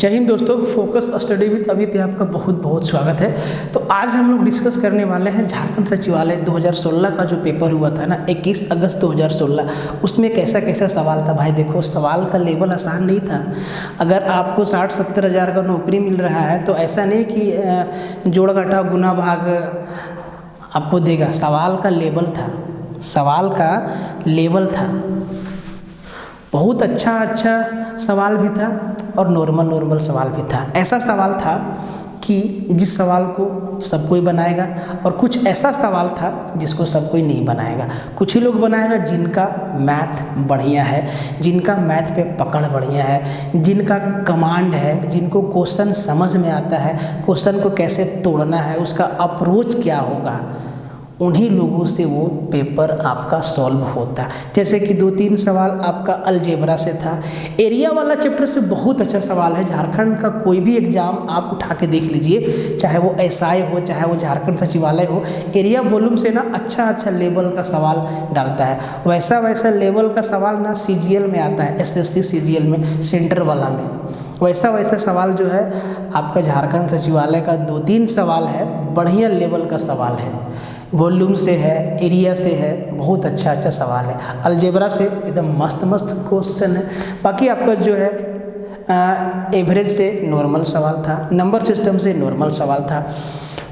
जय हिंद दोस्तों, focus study with अभी पे आपका बहुत बहुत स्वागत है। तो आज हम लोग डिस्कस करने वाले हैं झारखंड सचिवालय 2016 का जो पेपर हुआ था ना 21 अगस्त 2016, उसमें कैसा कैसा सवाल था। भाई देखो, सवाल का लेवल आसान नहीं था। अगर आपको 60-70 हज़ार का नौकरी मिल रहा है तो ऐसा नहीं कि जोड़ घटा गुना भाग आपको देगा। सवाल का लेवल था, सवाल का लेवल था। बहुत अच्छा सवाल भी था और नॉर्मल सवाल भी था। ऐसा सवाल था कि जिस सवाल को सब कोई बनाएगा, और कुछ ऐसा सवाल था जिसको सब कोई नहीं बनाएगा। कुछ ही लोग बनाएगा जिनका मैथ बढ़िया है, जिनका मैथ पे पकड़ बढ़िया है, जिनका कमांड है, जिनको क्वेश्चन समझ में आता है, क्वेश्चन को कैसे तोड़ना है, उसका अप्रोच क्या होगा, उन्हीं लोगों से वो पेपर आपका सॉल्व होता। जैसे कि 2-3 सवाल आपका अलजेब्रा से था। एरिया वाला चैप्टर से बहुत अच्छा सवाल है। झारखंड का कोई भी एग्जाम आप उठा के देख लीजिए, चाहे वो एसआई हो, चाहे वो झारखंड सचिवालय हो, एरिया वॉल्यूम से ना अच्छा लेवल का सवाल डालता है। वैसा लेवल का सवाल ना सीजीएल में आता है, एसएससी सीजीएल में, सेंटर वाला में। वैसा सवाल जो है आपका झारखंड सचिवालय का 2-3 सवाल है, बढ़िया लेवल का सवाल है। वॉल्यूम से है, एरिया से है, बहुत अच्छा सवाल है। अलजेब्रा से एकदम मस्त क्वेश्चन है। बाकी आपका जो है एवरेज से नॉर्मल सवाल था, नंबर सिस्टम से नॉर्मल सवाल था।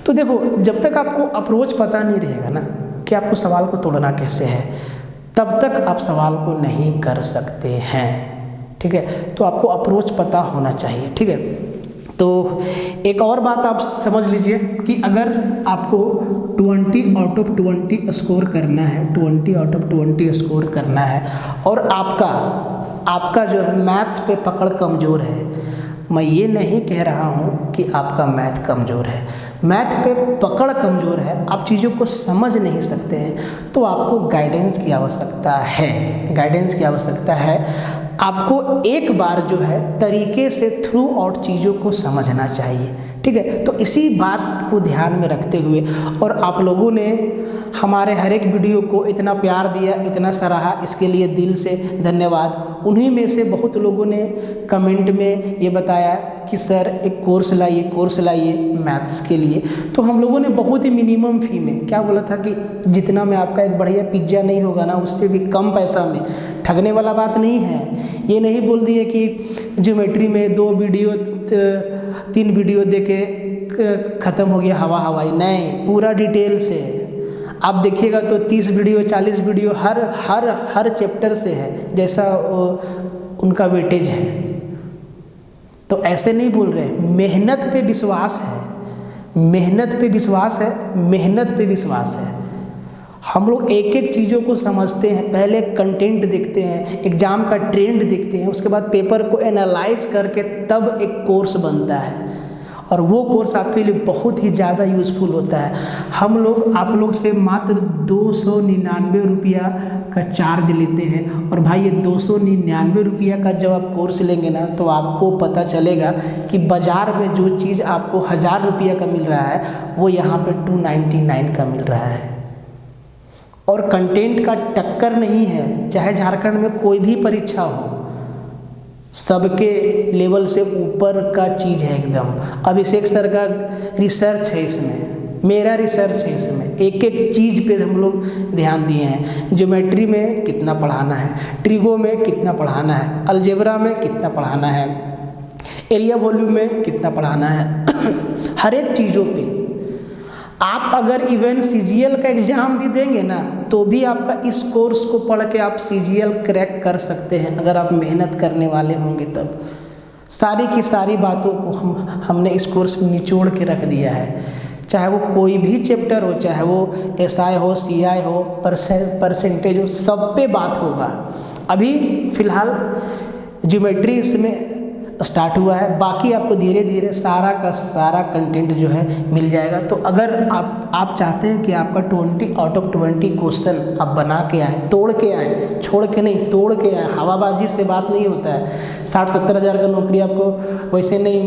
तो देखो, जब तक आपको अप्रोच पता नहीं रहेगा ना कि आपको सवाल को तोड़ना कैसे है, तब तक आप सवाल को नहीं कर सकते हैं। ठीक है, तो आपको अप्रोच पता होना चाहिए। ठीक है, तो एक और बात आप समझ लीजिए कि अगर आपको 20 आउट ऑफ 20 स्कोर करना है, 20 आउट ऑफ 20 स्कोर करना है, और आपका जो है मैथ्स पे पकड़ कमज़ोर है। मैं ये नहीं कह रहा हूँ कि आपका मैथ कमज़ोर है, मैथ पे पकड़ कमज़ोर है, आप चीज़ों को समझ नहीं सकते हैं, तो आपको गाइडेंस की आवश्यकता है। गाइडेंस की आवश्यकता है। आपको एक बार जो है तरीके से थ्रू आउट चीज़ों को समझना चाहिए। ठीक है, तो इसी बात को ध्यान में रखते हुए, और आप लोगों ने हमारे हर एक वीडियो को इतना प्यार दिया, इतना सराहा, इसके लिए दिल से धन्यवाद। उन्हीं में से बहुत लोगों ने कमेंट में ये बताया कि सर एक कोर्स लाइए मैथ्स के लिए। तो हम लोगों ने बहुत ही मिनिमम फ़ी में क्या बोला था कि जितना में आपका एक बढ़िया पिज्ज़ा नहीं होगा ना, उससे भी कम पैसा में। ठगने वाला बात नहीं है। ये नहीं बोल दिए कि ज्योमेट्री में 2 वीडियो 3 वीडियो देके ख़त्म हो गया हवाई। नहीं, पूरा डिटेल से आप देखिएगा तो 30 वीडियो 40 वीडियो हर चैप्टर से है, जैसा उनका वेटेज है। तो ऐसे नहीं बोल रहे, मेहनत पे विश्वास है, मेहनत पे विश्वास है। हम लोग एक चीज़ों को समझते हैं, पहले कंटेंट देखते हैं, एग्ज़ाम का ट्रेंड देखते हैं, उसके बाद पेपर को एनालाइज करके तब एक कोर्स बनता है, और वो कोर्स आपके लिए बहुत ही ज़्यादा यूज़फुल होता है। हम लोग आप लोग से मात्र 299 रुपया का चार्ज लेते हैं, और भाई ये 299 रुपया का जब आप कोर्स लेंगे ना, तो आपको पता चलेगा कि बाज़ार में जो चीज़ आपको 1000 रुपया का मिल रहा है, वो यहाँ पे 299 का मिल रहा है। और कंटेंट का टक्कर नहीं है, चाहे झारखंड में कोई भी परीक्षा हो, सबके लेवल से ऊपर का चीज़ है एकदम। अभिषेक सर का रिसर्च है इसमें, मेरा रिसर्च है इसमें, एक चीज़ पे हम लोग ध्यान दिए हैं। ज्योमेट्री में कितना पढ़ाना है, ट्रिगो में कितना पढ़ाना है, अलजेब्रा में कितना पढ़ाना है, एरिया वॉल्यूम में कितना पढ़ाना है, हर एक चीज़ों पे। आप अगर इवन सीजीएल का एग्ज़ाम भी देंगे ना, तो भी आपका इस कोर्स को पढ़ के आप सीजीएल क्रैक कर सकते हैं, अगर आप मेहनत करने वाले होंगे तब। सारी की सारी बातों को हमने इस कोर्स में निचोड़ के रख दिया है। चाहे वो कोई भी चैप्टर हो, चाहे वो एसआई हो, सीआई हो, परसेंटेज हो, सब पे बात होगा। अभी फ़िलहाल ज्योमेट्री इसमें स्टार्ट हुआ है, बाकी आपको धीरे धीरे सारा का सारा कंटेंट जो है मिल जाएगा। तो अगर आप चाहते हैं कि आपका 20 आउट ऑफ 20 क्वेश्चन आप बना के आए, तोड़ के आए, छोड़ के नहीं, तोड़ के आए। हवाबाजी से बात नहीं होता है। 60-70 हज़ार का नौकरी आपको वैसे नहीं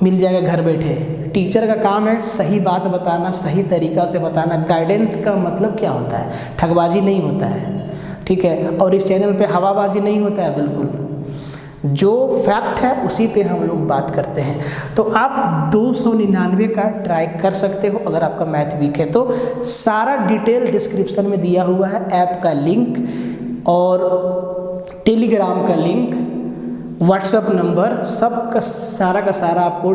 मिल जाएगा घर बैठे। टीचर का काम है सही बात बताना, सही तरीक़ा से बताना। गाइडेंस का मतलब क्या होता है? ठगबाजी नहीं होता है, ठीक है। और इस चैनल पे हवाबाजी नहीं होता है बिल्कुल। जो फैक्ट है उसी पे हम लोग बात करते हैं। तो आप 299 का ट्राई कर सकते हो अगर आपका मैथ वीक है तो। सारा डिटेल डिस्क्रिप्शन में दिया हुआ है, ऐप का लिंक और टेलीग्राम का लिंक, व्हाट्सअप नंबर, सब का सारा आपको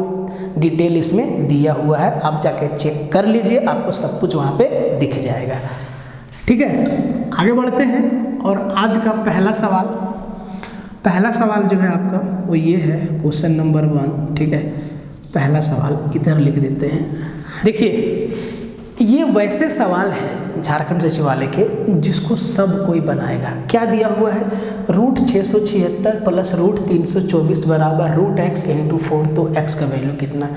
डिटेल इसमें दिया हुआ है। आप जाके चेक कर लीजिए, आपको सब कुछ वहाँ पे दिख जाएगा। ठीक है, आगे बढ़ते हैं। और आज का पहला सवाल जो है आपका वो ये है, क्वेश्चन नंबर 1। ठीक है, पहला सवाल इधर लिख देते हैं। देखिए, ये वैसे सवाल है झारखंड सचिवालय के जिसको सब कोई बनाएगा। क्या दिया हुआ है, रूट 676 प्लस रूट 324 बराबर रूट x इंटू 4। तो x का वैल्यू कितना?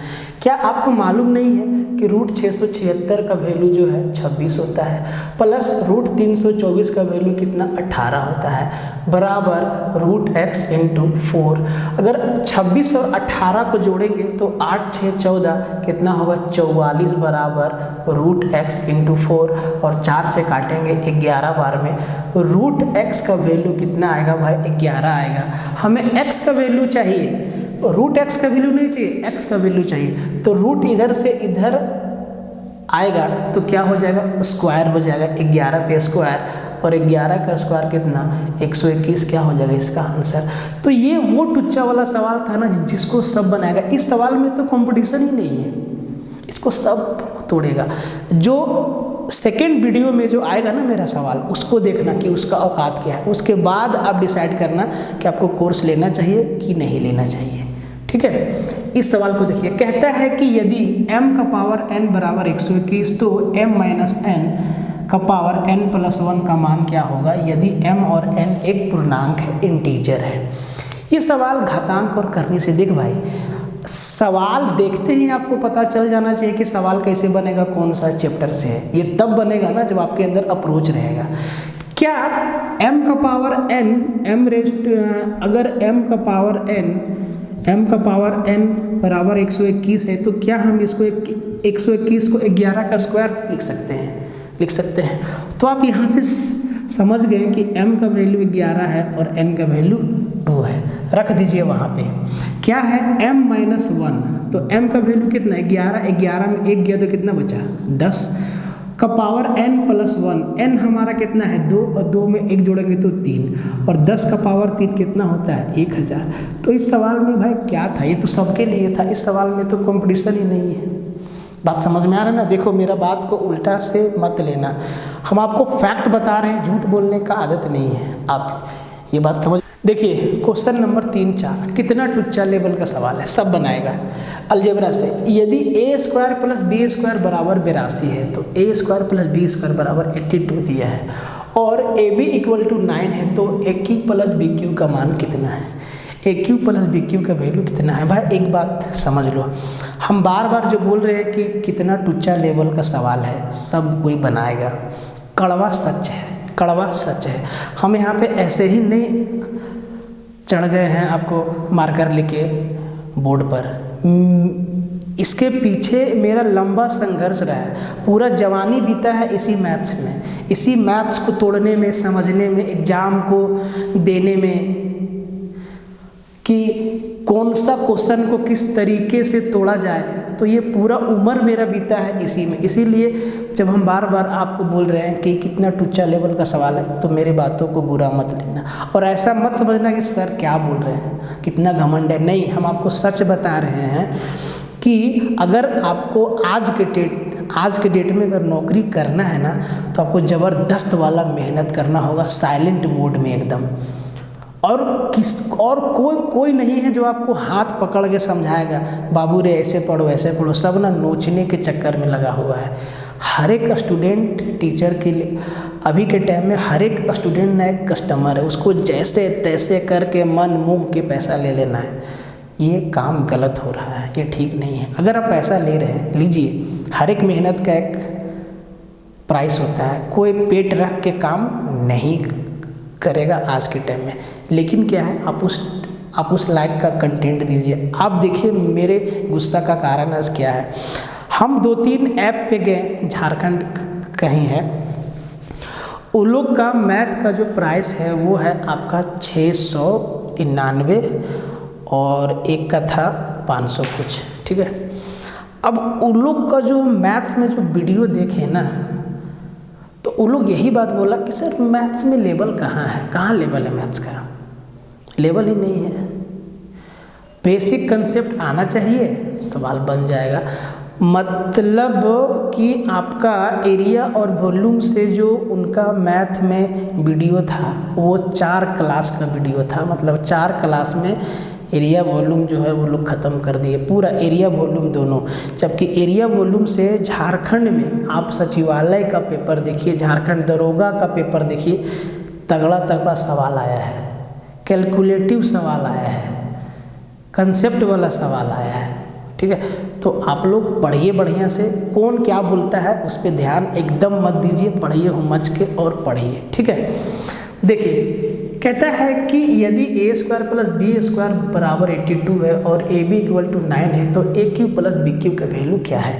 क्या आपको मालूम नहीं है कि रूट 676 का वैल्यू जो है 26 होता है, प्लस रूट 324 का वैल्यू कितना 18 होता है, बराबर रूट x इंटू 4। अगर 26 और 18 को जोड़ेंगे तो 8 6 14 कितना होगा 44 बराबर रूट x इंटू 4, और 4 से काटेंगे 11 बार में रूट x का वैल्यू कितना आएगा भाई 11 आएगा। हमें x का वैल्यू चाहिए, रूट x का वैल्यू नहीं चाहिए, x का वैल्यू चाहिए। तो रूट इधर से इधर आएगा तो क्या हो जाएगा, स्क्वायर हो जाएगा, 11 पे स्क्वायर, और 11 का स्क्वायर कितना 121 क्या हो जाएगा इसका आंसर। तो ये वो टुच्चा वाला सवाल था ना जिसको सब बनाएगा। इस सवाल में तो कंपटीशन ही नहीं है, इसको सब तोड़ेगा। जो सेकेंड वीडियो में जो आएगा ना मेरा सवाल, उसको देखना कि उसका औकात क्या है, उसके बाद आप डिसाइड करना कि आपको कोर्स लेना चाहिए कि नहीं लेना चाहिए। ठीक है, इस सवाल को देखिए। कहता है कि यदि m का पावर n बराबर 121 तो m माइनस n का पावर n प्लस 1 का मान क्या होगा यदि m और n एक पूर्णांक है, इंटीजर है। ये सवाल घातांक और करने से, देख भाई सवाल देखते ही आपको पता चल जाना चाहिए कि सवाल कैसे बनेगा, कौन सा चैप्टर से है। ये तब बनेगा ना जब आपके अंदर अप्रोच रहेगा। क्या m का पावर n अगर m का पावर n बराबर 121 है तो क्या हम इसको 121 को 11 का स्क्वायर लिख सकते हैं। तो आप यहाँ से समझ गए कि m का वैल्यू 11 है और n का वैल्यू 2 है, रख दीजिए वहाँ पे। क्या है m माइनस 1, तो m का वैल्यू कितना है 11 में 1 गया तो कितना बचा 10 का पावर n प्लस 1, n हमारा कितना है 2, और 2 में 1 जोड़ेंगे तो 3, और 10 का पावर 3 कितना होता है 1000। तो इस सवाल में भाई क्या था, ये तो सबके लिए था, इस सवाल में तो कंपटीशन ही नहीं है। बात समझ में आ रहा है ना। देखो मेरा बात को उल्टा से मत लेना, हम आपको फैक्ट बता रहे हैं, झूठ बोलने का आदत नहीं है, आप ये बात समझ। देखिए क्वेश्चन नंबर 3-4 कितना टुच्चा लेवल का सवाल है, सब बनाएगा अलजेब्रा से। यदि a square plus B square बराबर 82 है तो a square plus B square बराबर 82 दिया है, और ए बी इक्वल टू 9 है तो ए क्यू प्लस बी क्यू का मान कितना है, ए क्यू प्लस बी क्यू का वैल्यू कितना है। भाई एक बात समझ लो, हम बार बार जो बोल रहे हैं कि कितना टुच्चा लेवल का सवाल है, सब कोई बनाएगा, कड़वा सच है। हम यहाँ पे ऐसे ही नहीं चढ़ गए हैं आपको मार्कर लेके बोर्ड पर, इसके पीछे मेरा लंबा संघर्ष रहा है, पूरा जवानी बीता है इसी मैथ्स में, इसी मैथ्स को तोड़ने में, समझने में, एग्जाम को देने में, कि कौन सा क्वेश्चन को किस तरीके से तोड़ा जाए। तो ये पूरा उम्र मेरा बीता है इसी में। इसीलिए जब हम बार बार आपको बोल रहे हैं कि कितना टुच्चा लेवल का सवाल है तो मेरे बातों को बुरा मत लेना, और ऐसा मत समझना कि सर क्या बोल रहे हैं, कितना घमंड है। नहीं, हम आपको सच बता रहे हैं कि अगर आपको आज के डेट में अगर नौकरी करना है ना तो आपको ज़बरदस्त वाला मेहनत करना होगा, साइलेंट मोड में एकदम। और कोई नहीं है जो आपको हाथ पकड़ के समझाएगा, बाबू रे ऐसे पढ़ो ऐसे पढ़ो। सब ना नोचने के चक्कर में लगा हुआ है। हर एक स्टूडेंट टीचर के लिए अभी के टाइम में हर एक स्टूडेंट ना एक कस्टमर है, उसको जैसे तैसे करके मन मुंह के पैसा ले लेना है। ये काम गलत हो रहा है, ये ठीक नहीं है। अगर आप पैसा ले रहे हैं लीजिए, हर एक मेहनत का एक प्राइस होता है, कोई पेट रख के काम नहीं करेगा आज के टाइम में। लेकिन क्या है, आप उस लाइक का कंटेंट दीजिए। आप देखिए मेरे गुस्सा का कारण आज क्या है। हम 2-3 ऐप पे गए, झारखंड कहीं है, उन लोग का मैथ का जो प्राइस है वो है आपका 600 499 और एक का था 500 कुछ, ठीक है। अब उन लोग का जो मैथ्स में जो वीडियो देखे ना, तो उन लोग यही बात बोला कि सर मैथ्स में लेवल कहाँ है, कहाँ लेवल है मैथ्स का, लेवल ही नहीं है। बेसिक कंसेप्ट आना चाहिए, सवाल बन जाएगा। मतलब कि आपका एरिया और वॉल्यूम से जो उनका मैथ में वीडियो था वो 4 क्लास का वीडियो था। मतलब 4 क्लास में एरिया वॉल्यूम जो है वो लोग ख़त्म कर दिए, पूरा एरिया वॉल्यूम दोनों। जबकि एरिया वॉल्यूम से झारखंड में आप सचिवालय का पेपर देखिए, झारखंड दरोगा का पेपर देखिए, तगड़ा तगड़ा सवाल आया है, कैलकुलेटिव सवाल आया है, कंसेप्ट वाला सवाल आया है, ठीक है। तो आप लोग पढ़िए बढ़िया से, कौन क्या बोलता है उस पर ध्यान एकदम मत दीजिए, पढ़िए हुमच के और पढ़िए, ठीक है। देखिए कहता है कि यदि a² + b² बराबर 82 है और ab = 9 है तो aq + bq का वैल्यू क्या है।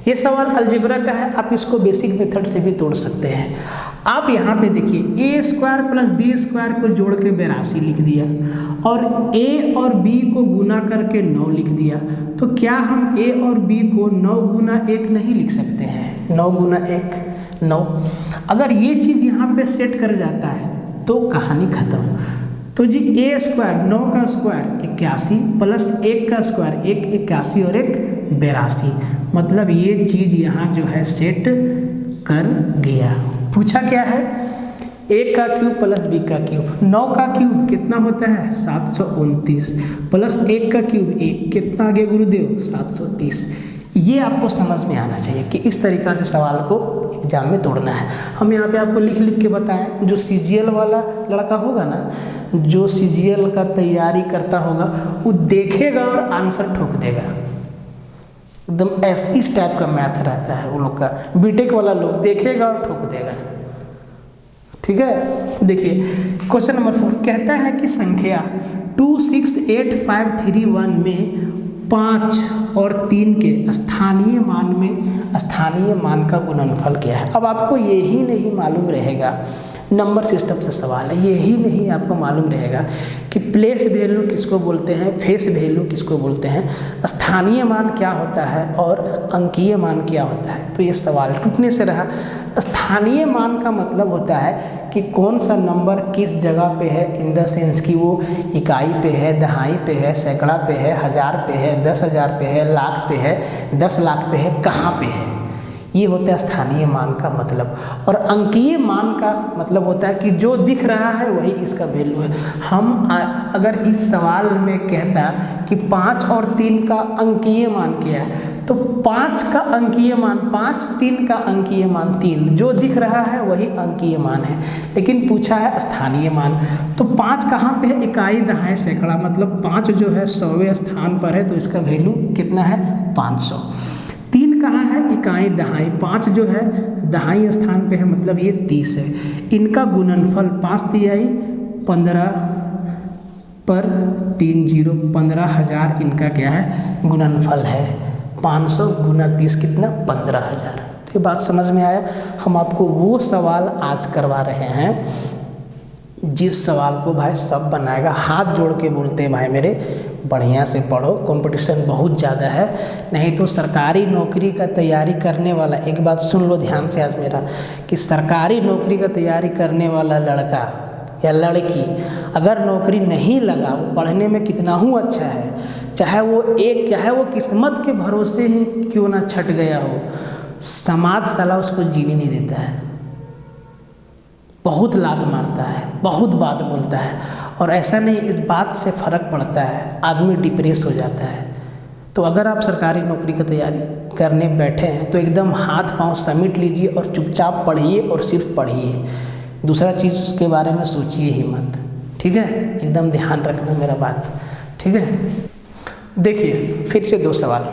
ये सवाल अलजेब्रा का है, आप इसको बेसिक मेथड से भी तोड़ सकते हैं। आप यहाँ पे देखिए a² + b² को जोड़ के 82 लिख दिया और a और b को गुना करके 9 लिख दिया। तो क्या हम a और b को 9 × 1 नहीं लिख सकते हैं? 9 × 1 9। अगर ये चीज़ यहाँ पे सेट कर जाता है तो कहानी खत्म। तो जी a² 9 का स्क्वायर 81 प्लस 1 का स्क्वायर 1 81 और 1 82। मतलब ये चीज़ यहाँ जो है सेट कर गया। पूछा क्या है? a का क्यूब प्लस b का क्यूब। 9 का क्यूब कितना होता है? 729 प्लस 1 का क्यूब 1 कितना आ गया गुरुदेव? 730। ये आपको समझ में आना चाहिए कि इस तरीक़ा से सवाल को एग्जाम में तोड़ना है। हम यहाँ पे आपको लिख लिख के बताएं। जो CGL वाला लड़का होगा ना, जो CGL का तैयारी करता होगा, वो देखेगा और आंसर ठोक देगा। एकदम इस टाइप का मैथ रहता है वो लोग का। बीटेक वाला लोग देखेगा और ठोक देगा, ठीक है। देखिए क्वेश्चन नंबर 4 कहता है कि संख्या 268,531 में 5 और 3 के स्थानीय मान का गुणनफल क्या है। अब आपको यही नहीं मालूम रहेगा, नंबर सिस्टम से सवाल है, यही नहीं आपको मालूम रहेगा कि प्लेस वैल्यू किसको बोलते हैं, फेस वैल्यू किसको बोलते हैं, स्थानीय मान क्या होता है और अंकीय मान क्या होता है। तो ये सवाल टूटने से रहा। स्थानीय मान का मतलब होता है कि कौन सा नंबर किस जगह पे है, इन द सेंस कि वो इकाई पे है, दहाई पे है, सैकड़ा पे है, हज़ार पे है, 10,000 पे है, लाख पे है, 10 लाख पे है, कहाँ पे है। ये होता है स्थानीय मान का मतलब। और अंकीय मान का मतलब होता है कि जो दिख रहा है वही इसका वैल्यू है। हम अगर इस सवाल में कहता कि 5 और 3 का अंकीय मान क्या है, तो 5 का अंकीय मान 5, 3 का अंकीय मान 3, जो दिख रहा है वही अंकीय मान है। लेकिन पूछा है स्थानीय मान, तो 5 कहाँ पे है? इकाई, दहाई, सैकड़ा। मतलब 5 जो है 100वें स्थान पर है, तो इसका वैल्यू कितना है? 500। 3 कहाँ है? इकाई, दहाई। 5 जो है दहाई स्थान पे है, मतलब ये 30 है। इनका गुणनफल 5 तिहाई 15 पर 3 0 15,000 इनका क्या है? गुणनफल है। 500 × 30 कितना? 15,000। तो ये बात समझ में आया। हम आपको वो सवाल आज करवा रहे हैं जिस सवाल को भाई सब बनाएगा। हाथ जोड़ के बोलते हैं भाई मेरे, बढ़िया से पढ़ो, कंपटीशन बहुत ज़्यादा है। नहीं तो सरकारी नौकरी का तैयारी करने वाला, एक बात सुन लो ध्यान से आज मेरा, कि सरकारी नौकरी का तैयारी करने वाला लड़का या लड़की अगर नौकरी नहीं लगा, वो पढ़ने में कितना ही अच्छा है, चाहे वो किस्मत के भरोसे ही क्यों ना छट गया हो, समाज साला उसको जीने नहीं देता है, बहुत लात मारता है, बहुत बात बोलता है। और ऐसा नहीं, इस बात से फ़र्क पड़ता है, आदमी डिप्रेस हो जाता है। तो अगर आप सरकारी नौकरी की तैयारी करने बैठे हैं तो एकदम हाथ पांव समेट लीजिए और चुपचाप पढ़िए और सिर्फ पढ़िए, दूसरा चीज़ के बारे में सोचिए ही मत, ठीक है। एकदम ध्यान रखना मेरा बात, ठीक है। देखिए फिर से 2 सवाल,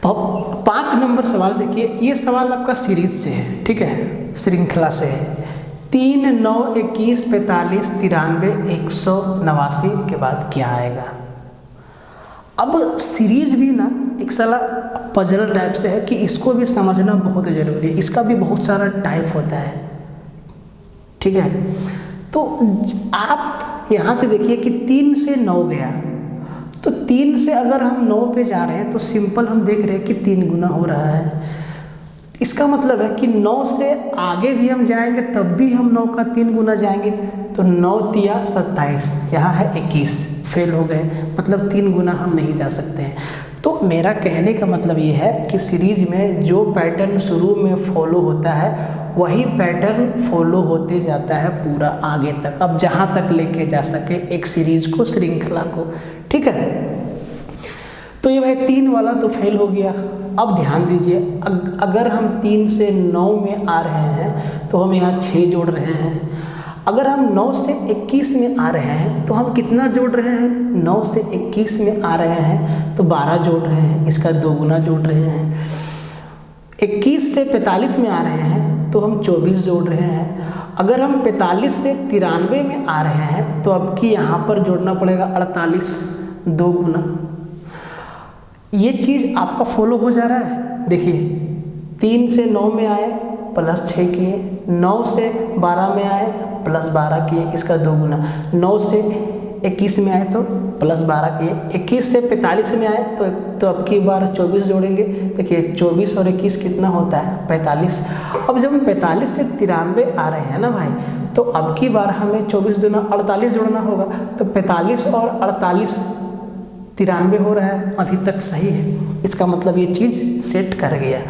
5 नंबर सवाल देखिए। ये सवाल आपका सीरीज से है, ठीक है, श्रृंखला से है। 3 9 21 45 93 189 के बाद क्या आएगा। अब सीरीज भी ना एक साला पजल टाइप से है कि इसको भी समझना बहुत ज़रूरी है। इसका भी बहुत सारा टाइप होता है, ठीक है। तो आप यहाँ से देखिए कि 3 से 9 गया, तो 3 से अगर हम 9 पे जा रहे हैं तो सिंपल हम देख रहे हैं कि 3 गुना हो रहा है। इसका मतलब है कि 9 से आगे भी हम जाएंगे तब भी हम 9 का 3 गुना जाएंगे, तो 9 तिया 27, यहाँ है 21, फेल हो गए, मतलब 3 गुना हम नहीं जा सकते हैं। तो मेरा कहने का मतलब ये है कि सीरीज में जो पैटर्न शुरू में फॉलो होता है वही पैटर्न फॉलो होते जाता है पूरा आगे तक, अब जहाँ तक लेके जा सके एक सीरीज को, श्रृंखला को, ठीक है। तो ये भाई 3 वाला तो फेल हो गया। अब ध्यान दीजिए, अगर हम 3 से 9 में आ रहे हैं तो हम यहाँ 6 जोड़ रहे हैं, अगर हम 9 से 21 में आ रहे हैं तो हम कितना जोड़ रहे हैं, 9 से 21 में आ रहे हैं तो 12 जोड़ रहे हैं, इसका 2 गुना जोड़ रहे हैं। 21 से 45 में आ रहे हैं तो हम 24 जोड़ रहे हैं। अगर हम 45 से 93 में आ रहे हैं तो अब की यहाँ पर जोड़ना पड़ेगा 48, 2 गुना। ये चीज़ आपका फॉलो हो जा रहा है। देखिए 3 से 9 में आए प्लस 6 किए, 9 से 12 में आए प्लस 12 किए, इसका 2 गुना। 9 से 21 में आए तो प्लस 12 किए, 21 से 45 में आए तो अब की बार 24 जोड़ेंगे। देखिए 24 और 21 कितना होता है, 45। अब जब हम 45 से 93 आ रहे हैं ना भाई, तो अब की बार हमें 24 दूना 48 जोड़ना होगा, तो 45 और 48 93 हो रहा है, अभी तक सही है। इसका मतलब ये चीज़ सेट कर गया।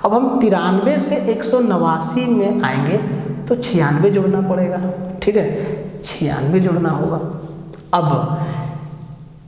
अब हम 93 से 189 में आएंगे तो 96 जोड़ना पड़ेगा, ठीक है, 96 जोड़ना होगा। अब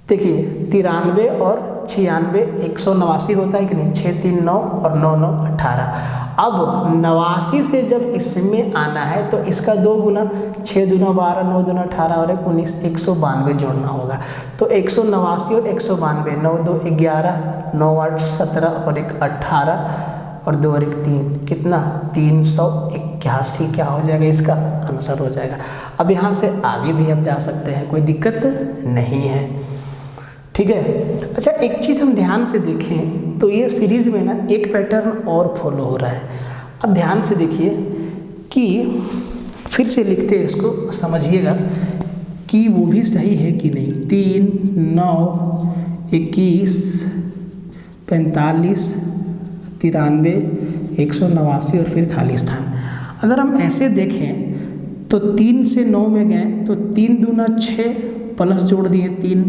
देखिए 93 और 96 189 होता है कि नहीं, 6 3 9 और 9 9 18। अब 89 से जब इसमें आना है तो इसका 2 गुना, 6 दूना 12, 9 दूना 18 और 1 19, 192 जोड़ना होगा। तो 189 और 192, 9 2 11, 9 8 17 और 1 18 और 2 और 1 3, कितना 381 क्या हो जाएगा, इसका आंसर हो जाएगा। अब यहाँ से आगे भी हम जा सकते हैं, कोई दिक्कत नहीं है, ठीक है। अच्छा एक चीज़ हम ध्यान से देखें तो ये सीरीज में ना एक पैटर्न और फॉलो हो रहा है। अब ध्यान से देखिए कि फिर से लिखते हैं इसको, समझिएगा कि वो भी सही है कि नहीं। 3 9 21 45 93 189 और फिर खाली स्थान। अगर हम ऐसे देखें तो 3 से 9 में गए तो 3 दूना 6 प्लस जोड़ दिए 3।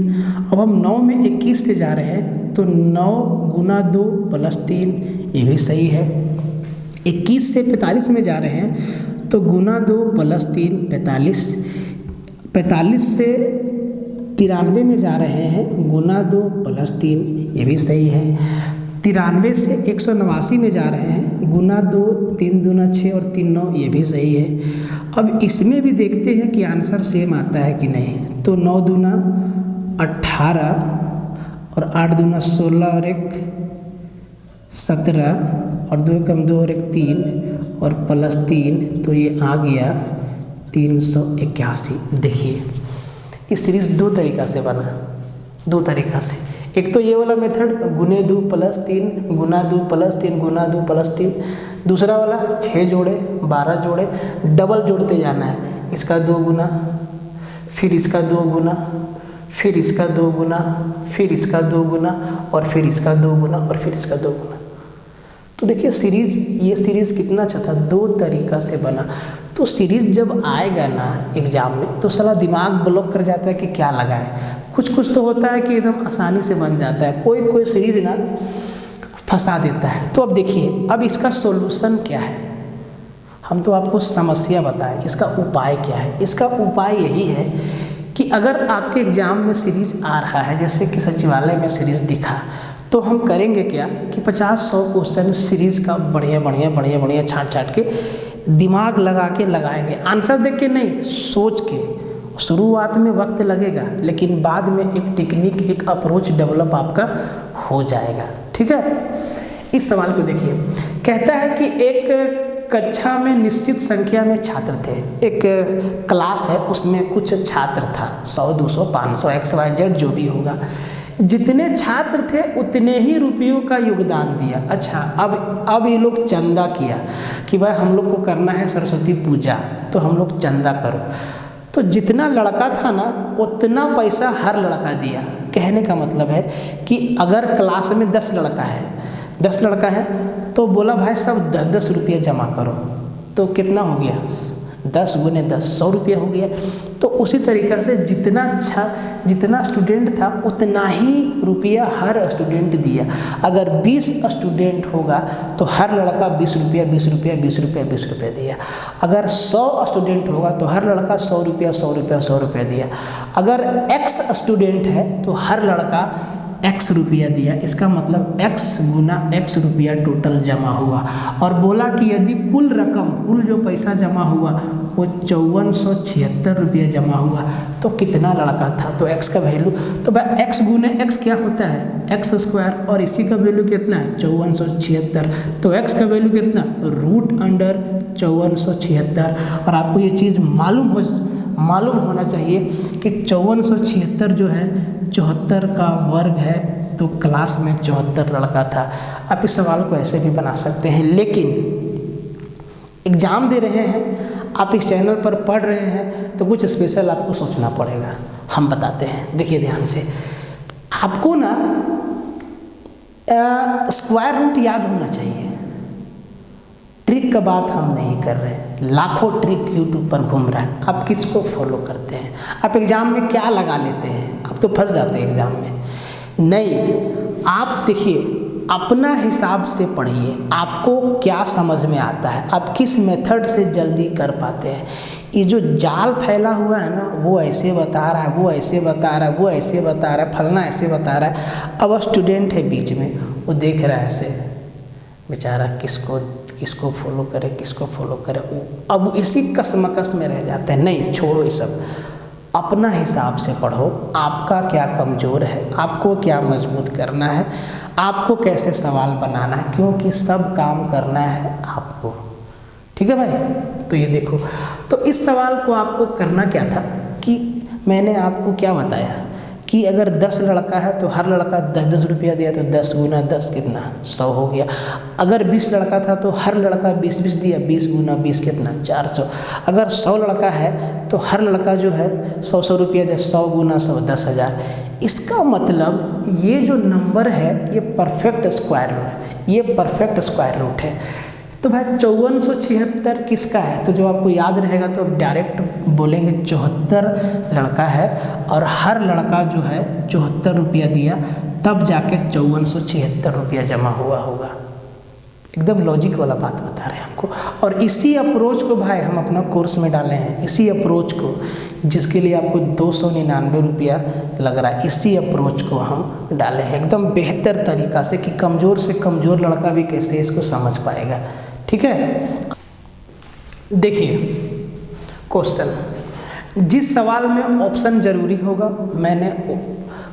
अब हम 9 में 21 से जा रहे हैं तो 9 गुना 2 प्लस 3, ये भी सही है। 21 से 45 में जा रहे हैं तो गुना 2 प्लस 3 45। 45 से 93 में जा रहे हैं, गुना 2 प्लस 3, ये भी सही है। 93 से 189 में जा रहे हैं, गुना 2 3 दूना 6 और 3 9, ये भी सही है। अब इसमें भी देखते हैं कि आंसर सेम आता है कि नहीं। तो 9 दूना 18 और 8 दूना 16 और 1 17 और 2 कम 2 और 1 3 और प्लस 3, तो ये आ गया 381। देखिए इस सीरीज 2 तरीक़ा से बना, 2 तरीक़ा से। एक तो ये वाला मेथड गुने 2 प्लस 3, गुना 2 प्लस 3, गुना 2 प्लस 3। दूसरा वाला 6 जोड़े 12 जोड़े, डबल जोड़ते जाना है, इसका 2 गुना, फिर इसका 2 गुना, फिर इसका 2 गुना, फिर इसका 2 गुना और फिर इसका 2 गुना और फिर इसका 2 गुना। तो देखिए ये सीरीज़ कितना अच्छा था, 2 तरीक़ा से बना। तो सीरीज़ जब आएगा ना एग्ज़ाम में तो साला दिमाग ब्लॉक कर जाता है कि क्या लगाए। कुछ तो होता है कि एकदम आसानी से बन जाता है, कोई सीरीज़ ना फंसा देता है। तो अब देखिए अब इसका सॉल्यूशन क्या है, हम तो आपको समस्या बताएं, इसका उपाय क्या है। इसका उपाय यही है कि अगर आपके एग्ज़ाम में सीरीज़ आ रहा है, जैसे कि सचिवालय में सीरीज़ दिखा, तो हम करेंगे क्या कि 50-100 क्वेश्चन सीरीज़ का बढ़िया छाट के दिमाग लगा के लगाएंगे। आंसर देख के नहीं, सोच के। शुरुआत में वक्त लगेगा लेकिन बाद में एक टेक्निक, एक अप्रोच डेवलप आपका हो जाएगा, ठीक है। इस सवाल को देखिए, कहता है कि एक कक्षा में निश्चित संख्या में छात्र थे। एक क्लास है, उसमें कुछ छात्र था, 100 200 500 XYZ जो भी होगा। जितने छात्र थे उतने ही रुपयों का योगदान दिया। अच्छा अब ये लोग चंदा किया कि भाई हम लोग को करना है सरस्वती पूजा, तो हम लोग चंदा करो। तो जितना लड़का था ना उतना पैसा हर लड़का दिया। कहने का मतलब है कि अगर क्लास में 10 लड़का है तो बोला भाई सब 10-10 रुपये जमा करो, तो कितना हो गया 10 गुने 10 100 रुपया हो गया। तो उसी तरीक़ा से जितना स्टूडेंट था उतना ही रुपया हर स्टूडेंट दिया। अगर 20 स्टूडेंट होगा तो हर लड़का 20 रुपया 20 रुपया 20 रुपया 20 रुपया दिया। अगर 100 स्टूडेंट होगा तो हर लड़का 100 रुपया 100 रुपया 100 रुपया दिया। अगर x स्टूडेंट है तो हर लड़का x रुपया दिया। इसका मतलब x गुना x रुपया टोटल जमा हुआ। और बोला कि यदि कुल जो पैसा जमा हुआ वो 5476 रुपया जमा हुआ तो कितना लड़का था, तो x का वैल्यू, तो भाई x गुने x क्या होता है x स्क्वायर, और इसी का वैल्यू कितना है 5476। तो x का वैल्यू कितना √5476। और आपको ये चीज़ मालूम होना चाहिए कि 5476 जो है 74 का वर्ग है, तो क्लास में 74 लड़का था। आप इस सवाल को ऐसे भी बना सकते हैं, लेकिन एग्ज़ाम दे रहे हैं, आप इस चैनल पर पढ़ रहे हैं तो कुछ स्पेशल आपको सोचना पड़ेगा। हम बताते हैं, देखिए ध्यान से। आपको ना स्क्वायर रूट याद होना चाहिए। ट्रिक का बात हम नहीं कर रहे हैं, लाखों ट्रिक यूट्यूब पर घूम रहा है, आप किसको फॉलो करते हैं? आप एग्ज़ाम में क्या लगा लेते हैं? आप तो फंस जाते हैं एग्ज़ाम में। नहीं, आप देखिए अपना हिसाब से पढ़िए, आपको क्या समझ में आता है, आप किस मेथड से जल्दी कर पाते हैं। ये जो जाल फैला हुआ है ना, वो ऐसे बता रहा है, वो ऐसे बता रहा है, वो ऐसे बता रहा है, फलना ऐसे बता रहा है। अब स्टूडेंट है बीच में, वो देख रहा है ऐसे, बेचारा किसको फॉलो करे, किसको फॉलो करे, अब इसी कसमकस में रह जाते हैं। नहीं, छोड़ो ये सब, अपना हिसाब से पढ़ो। आपका क्या कमज़ोर है, आपको क्या मजबूत करना है, आपको कैसे सवाल बनाना है, क्योंकि सब काम करना है आपको। ठीक है भाई, तो ये देखो, तो इस सवाल को आपको करना क्या था कि मैंने आपको क्या बताया कि अगर 10 लड़का है तो हर लड़का 10-10 रुपया दिया, तो 10 गुना 10 कितना 100 हो गया। अगर 20 लड़का था तो हर लड़का 20-20 दिया, 20 गुना 20 कितना 400। अगर 100 लड़का है तो हर लड़का जो है 100-100 रुपया दे, 100 गुना 100 10,000। इसका मतलब ये जो नंबर है ये परफेक्ट स्क्वायर रूट है। तो भाई 5476 किसका है? तो जो आपको याद रहेगा तो डायरेक्ट बोलेंगे 74 लड़का है और हर लड़का जो है 74 रुपया दिया, तब जाके 5476 रुपया जमा हुआ होगा। एकदम लॉजिक वाला बात बता रहे हैं हमको। और इसी अप्रोच को भाई हम अपना कोर्स में डाले हैं, इसी अप्रोच को, जिसके लिए आपको 299 रुपया लग रहा है, इसी अप्रोच को हम डाले हैं एकदम बेहतर तरीक़ा से कि कमज़ोर से कमज़ोर लड़का भी कैसे इसको समझ पाएगा। ठीक है, देखिए क्वेश्चन, जिस सवाल में ऑप्शन ज़रूरी होगा मैंने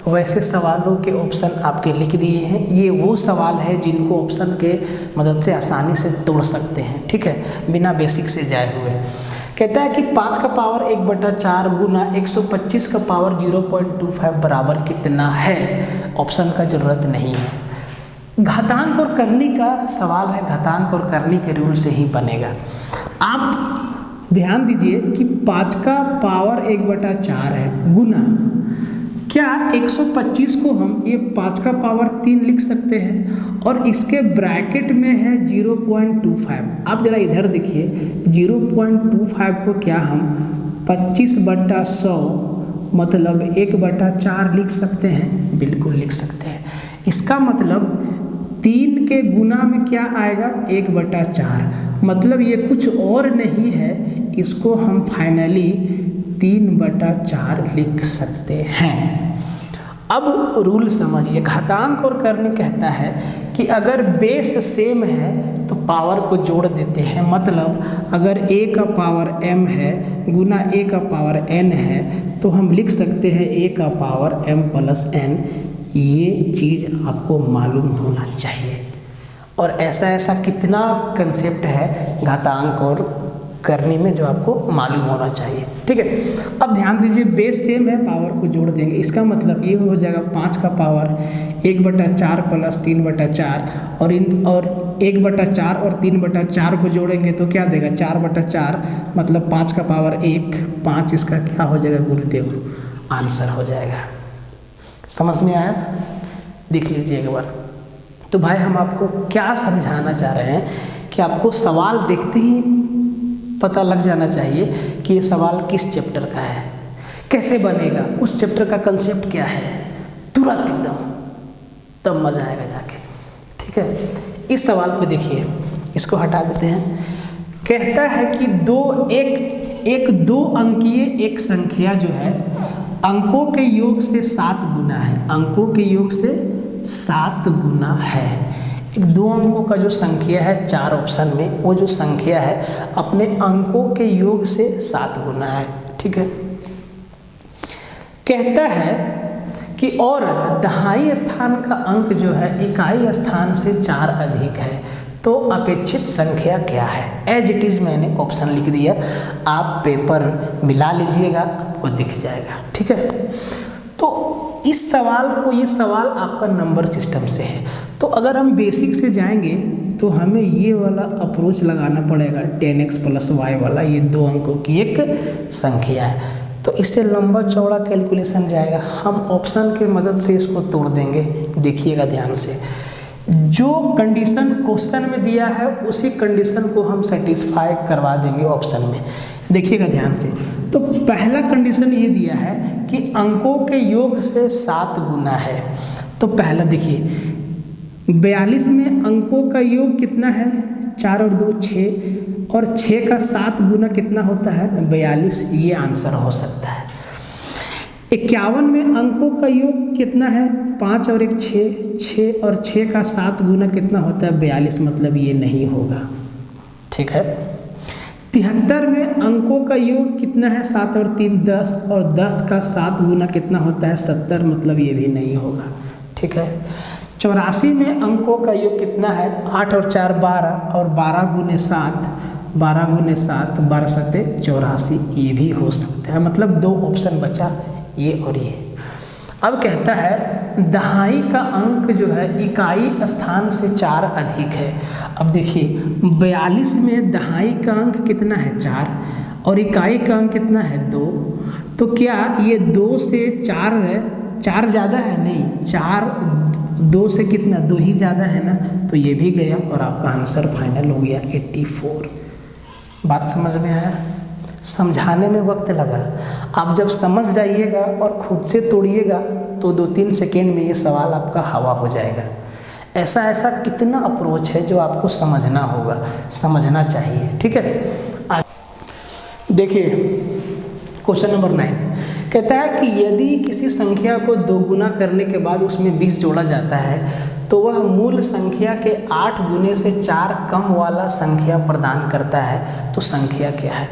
वैसे सवालों के ऑप्शन आपके लिख दिए हैं। ये वो सवाल है जिनको ऑप्शन के मदद से आसानी से तोड़ सकते हैं, ठीक है, बिना बेसिक से जाए हुए। कहता है कि 5 का पावर 1/4 गुना 125 का पावर 0.25 बराबर कितना है। ऑप्शन का ज़रूरत नहीं है। घातांक और करनी का सवाल है, घातांक और करनी के रूल से ही बनेगा। आप ध्यान दीजिए कि 5 का पावर 1/4 है गुना, क्या 125 को हम ये 5 का पावर 3 लिख सकते हैं और इसके ब्रैकेट में है 0.25। आप जरा इधर देखिए, 0.25 को क्या हम 25/100 मतलब 1/4 लिख सकते हैं? बिल्कुल लिख सकते हैं। इसका मतलब 3 के गुना में क्या आएगा 1/4, मतलब ये कुछ और नहीं है, इसको हम फाइनली 3/4 लिख सकते हैं। अब रूल समझिए, घातांक और करनी कहता है कि अगर बेस सेम है तो पावर को जोड़ देते हैं। मतलब अगर a का पावर m है गुना a का पावर n है तो हम लिख सकते हैं a का पावर m + n। ये चीज़ आपको मालूम होना चाहिए। और ऐसा कितना कंसेप्ट है घातांक और करने में जो आपको मालूम होना चाहिए। ठीक है, अब ध्यान दीजिए, बेस सेम है, पावर को जोड़ देंगे, इसका मतलब ये हो जाएगा 5 का पावर 1/4 प्लस 3/4 और 1/4 और 3/4 को जोड़ेंगे तो क्या देगा 4/4, मतलब 5 का पावर 1, 5 इसका क्या हो जाएगा गुरुदेव, आंसर हो जाएगा। समझ में आया? देख लीजिए एक बार। तो भाई हम आपको क्या समझाना चाह रहे हैं कि आपको सवाल देखते ही पता लग जाना चाहिए कि ये सवाल किस चैप्टर का है, कैसे बनेगा, उस चैप्टर का कंसेप्ट क्या है, तुरंत एकदम, तब मजा आएगा जाके। ठीक है, इस सवाल को देखिए, इसको हटा देते हैं। कहता है कि एक दो अंकीय एक संख्या जो है अंकों के योग से 7 गुना है, अंकों के योग से 7 गुना है। एक 2 अंकों का जो संख्या है 4 ऑप्शन में, वो जो संख्या है अपने अंकों के योग से 7 गुना है। ठीक है, कहता है कि और दहाई स्थान का अंक जो है इकाई स्थान से 4 अधिक है, तो अपेक्षित संख्या क्या है। एज इट इज़ मैंने ऑप्शन लिख दिया, आप पेपर मिला लीजिएगा, आपको दिख जाएगा। ठीक है, तो इस सवाल को, ये सवाल आपका नंबर सिस्टम से है, तो अगर हम बेसिक से जाएंगे तो हमें ये वाला अप्रोच लगाना पड़ेगा, 10x + y वाला, ये 2 अंकों की एक संख्या है, तो इससे लंबा चौड़ा कैलकुलेशन जाएगा। हम ऑप्शन के मदद से इसको तोड़ देंगे। देखिएगा ध्यान से, जो कंडीशन क्वेश्चन में दिया है उसी कंडीशन को हम सेटिस्फाई करवा देंगे ऑप्शन में। देखिएगा ध्यान से, तो पहला कंडीशन ये दिया है कि अंकों के योग से 7 गुना है, तो पहला देखिए 42 में अंकों का योग कितना है, 4 और 2 6, और 6 का 7 गुना कितना होता है 42, ये आंसर हो सकता है। 51 में अंकों का योग कितना है, 5 और 1 6, 6 और 6 का 7 गुना कितना होता है 42, मतलब ये नहीं होगा। ठीक है, 73 में अंकों का योग कितना है, 7 और 3 10, और 10 का 7 गुना कितना होता है 70, मतलब ये भी नहीं होगा। ठीक है, 84 में अंकों का योग कितना है, 8 और 4 12, और 12 गुने 7, 12 गुने 7 12 7 84, ये भी हो सकता है, मतलब 2 ऑप्शन बचा, ये और ये। अब कहता है दहाई का अंक जो है इकाई स्थान से 4 अधिक है। अब देखिए 42 में दहाई का अंक कितना है 4, और इकाई का अंक कितना है 2, तो क्या ये 2 से 4 है, 4 ज़्यादा है, नहीं, 4 2 से कितना 2 ही ज़्यादा है ना, तो ये भी गया और आपका आंसर फाइनल हो गया 84। बात समझ में आया? समझाने में वक्त लगा, आप जब समझ जाइएगा और खुद से तोड़िएगा तो 2-3 सेकेंड में ये सवाल आपका हवा हो जाएगा। ऐसा कितना अप्रोच है जो आपको समझना होगा, समझना चाहिए। ठीक है, देखिए क्वेश्चन नंबर 9 कहता है कि यदि किसी संख्या को 2 गुना करने के बाद उसमें 20 जोड़ा जाता है तो वह मूल संख्या के 8 गुने से 4 कम वाला संख्या प्रदान करता है, तो संख्या क्या है।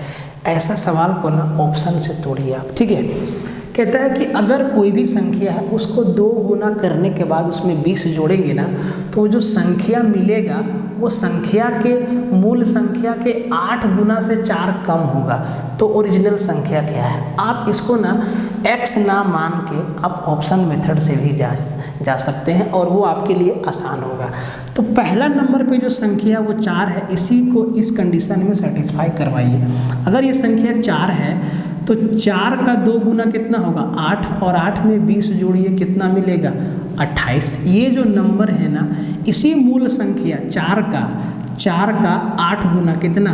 ऐसा सवाल को ना ऑप्शन से तोड़िए आप। ठीक है, कहता है कि अगर कोई भी संख्या है उसको 2 गुना करने के बाद उसमें 20 जोड़ेंगे ना, तो जो संख्या मिलेगा वो संख्या के मूल संख्या के 8 गुना से 4 कम होगा, तो ओरिजिनल संख्या क्या है। आप इसको ना x ना मान के आप ऑप्शन मेथड से भी जा सकते हैं और वो आपके लिए आसान होगा। तो पहला नंबर पे जो संख्या वो 4 है, इसी को इस कंडीशन में सेटिस्फाई करवाइए। अगर ये संख्या 4 है तो 4 का 2 गुना कितना होगा 8, और 8 में 20 जोड़िए कितना मिलेगा 28। ये जो नंबर है ना, इसी मूल संख्या 4 का 8 गुना कितना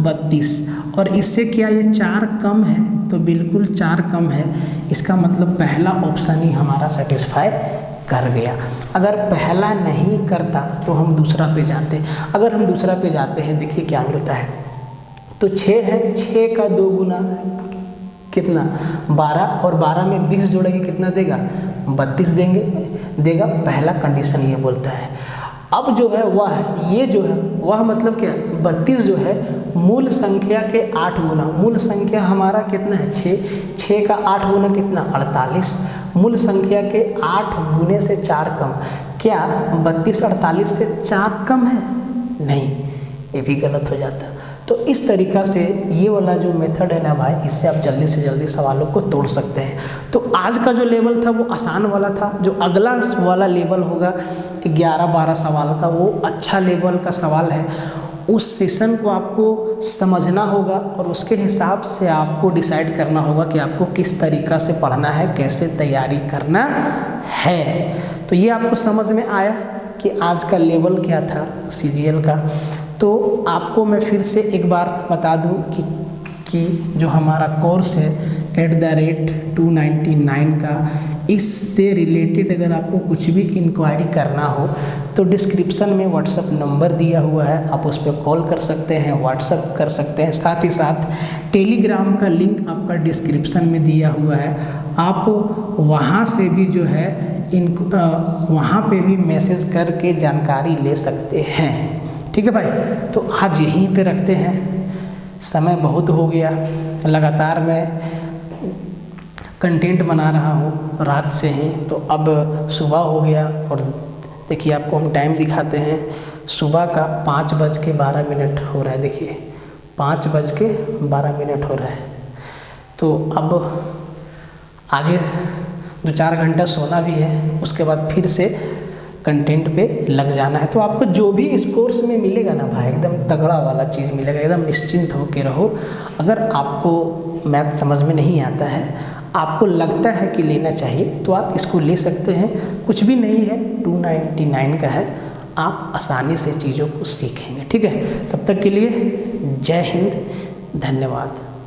32, और इससे क्या ये 4 कम है, तो बिल्कुल 4 कम है, इसका मतलब पहला ऑप्शन ही हमारा सेटिस्फाई कर गया। अगर पहला नहीं करता तो हम दूसरा पे जाते। अगर हम दूसरा पे जाते हैं, देखिए क्या मिलता है, तो 6 है, 6 का 2 गुना कितना 12, और 12 में 20 जोड़ेंगे कितना देगा 32 देगा। पहला कंडीशन ये बोलता है। अब जो है वह मतलब क्या 32 जो है मूल संख्या के 8 गुना, मूल संख्या हमारा कितना है 6 का 8 गुना कितना 48, मूल संख्या के 8 गुने से 4 कम। क्या 32 48 से 4 कम है? नहीं, ये भी गलत हो जाता। तो इस तरीक़ा से ये वाला जो मेथड है ना भाई, इससे आप जल्दी से जल्दी सवालों को तोड़ सकते हैं। तो आज का जो लेवल था वो आसान वाला था। जो अगला वाला लेवल होगा 11-12 सवाल का, वो अच्छा लेवल का सवाल है। उस सेशन को आपको समझना होगा और उसके हिसाब से आपको डिसाइड करना होगा कि आपको किस तरीक़ा से पढ़ना है, कैसे तैयारी करना है। तो ये आपको समझ में आया कि आज का लेवल क्या था CGL का। तो आपको मैं फिर से एक बार बता दूं कि जो हमारा कोर्स है @299 का, इससे रिलेटेड अगर आपको कुछ भी इंक्वायरी करना हो तो डिस्क्रिप्शन में व्हाट्सअप नंबर दिया हुआ है, आप उस पर कॉल कर सकते हैं, व्हाट्सअप कर सकते हैं। साथ ही साथ टेलीग्राम का लिंक आपका डिस्क्रिप्शन में दिया हुआ है, आप वहाँ से भी जो है वहाँ पे भी मैसेज करके जानकारी ले सकते हैं। ठीक है भाई, तो आज यहीं पे रखते हैं, समय बहुत हो गया। लगातार मैं कंटेंट बना रहा हूँ रात से ही, तो अब सुबह हो गया और देखिए आपको हम टाइम दिखाते हैं, सुबह का 5:12 हो रहा है। देखिए 5:12 हो रहा है। तो अब आगे 2-4 घंटा सोना भी है, उसके बाद फिर से कंटेंट पे लग जाना है। तो आपको जो भी इस कोर्स में मिलेगा ना भाई, एकदम तगड़ा वाला चीज़ मिलेगा, एकदम निश्चिंत होके रहो। अगर आपको मैथ समझ में नहीं आता है, आपको लगता है कि लेना चाहिए, तो आप इसको ले सकते हैं। कुछ भी नहीं है, 299 का है, आप आसानी से चीज़ों को सीखेंगे। ठीक है, तब तक के लिए जय हिंद, धन्यवाद।